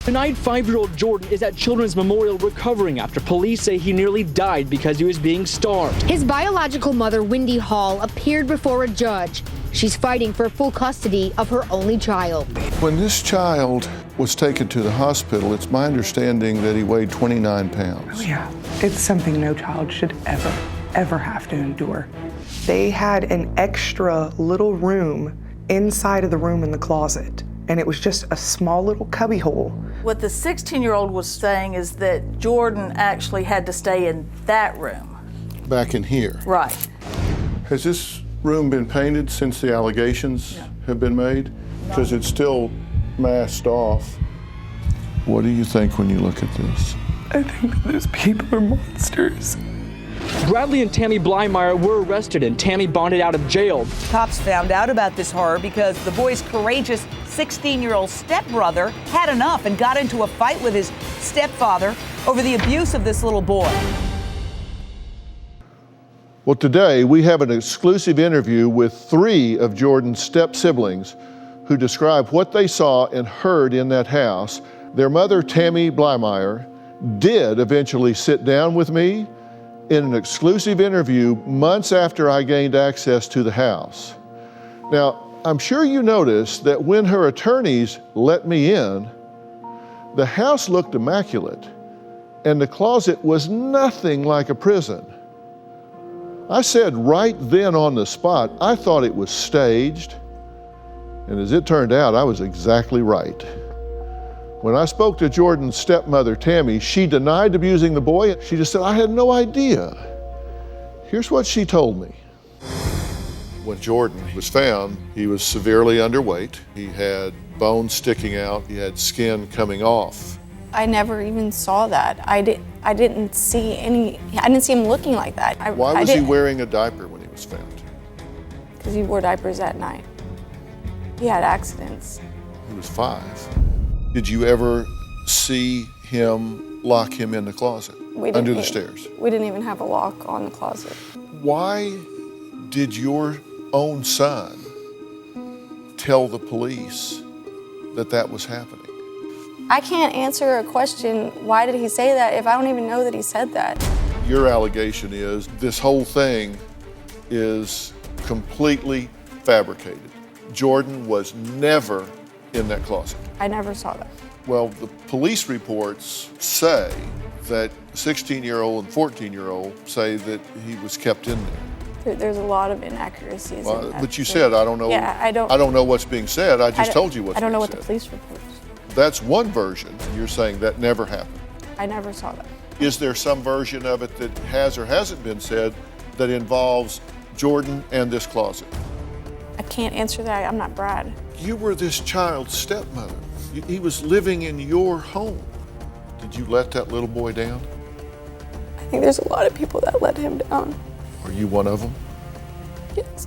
Tonight, 5-year-old Jordan is at Children's Memorial recovering after police say he nearly died because he was being starved. His biological mother, Wendy Hall, appeared before a judge. She's fighting for full custody of her only child. When this child was taken to the hospital, it's my understanding that he weighed 29 pounds. Oh yeah, it's something no child should ever have to endure. They had an extra little room inside of the room in the closet, and it was just a small little cubby hole. What the 16-year-old was saying is that Jordan actually had to stay in that room. Back in here. Right. Has this room been painted since the allegations have been made? Because it's still masked off. What do you think when you look at this? I think that those people are monsters. Bradley and Tammy Blymeyer were arrested and Tammy bonded out of jail. Cops found out about this horror because the boy's courageous 16-year-old stepbrother had enough and got into a fight with his stepfather over the abuse of this little boy. Well, today we have an exclusive interview with 3 of Jordan's step-siblings who describe what they saw and heard in that house. Their mother, Tammy Blymeyer, did eventually sit down with me in an exclusive interview months after I gained access to the house. Now, I'm sure you noticed that when her attorneys let me in, the house looked immaculate and the closet was nothing like a prison. I said right then on the spot, I thought it was staged, and as it turned out, I was exactly right. When I spoke to Jordan's stepmother, Tammy, she denied abusing the boy. She just said, I had no idea. Here's what she told me. When Jordan was found, he was severely underweight. He had bones sticking out. He had skin coming off. I never even saw that. I didn't see him looking like that. Why was he wearing a diaper when he was found? Because he wore diapers at night. He had accidents. He was 5. Did you ever see him lock him in the closet under the stairs? We didn't even have a lock on the closet. Why did your own son tell the police that that was happening? I can't answer a question, why did he say that, if I don't even know that he said that. Your allegation is this whole thing is completely fabricated. Jordan was never in that closet. I never saw that. Well, the police reports say that 16-year-old and 14-year-old say that he was kept in there. There's a lot of inaccuracies. Well, but you said, I don't know. Yeah, I don't know what's being said. I just told you what's being said. I don't know what the police reports. That's one version, and you're saying that never happened. I never saw that. Is there some version of it that has or hasn't been said that involves Jordan and this closet? I can't answer that. I'm not Brad. You were this child's stepmother. He was living in your home. Did you let that little boy down? I think there's a lot of people that let him down. Are you one of them? Yes.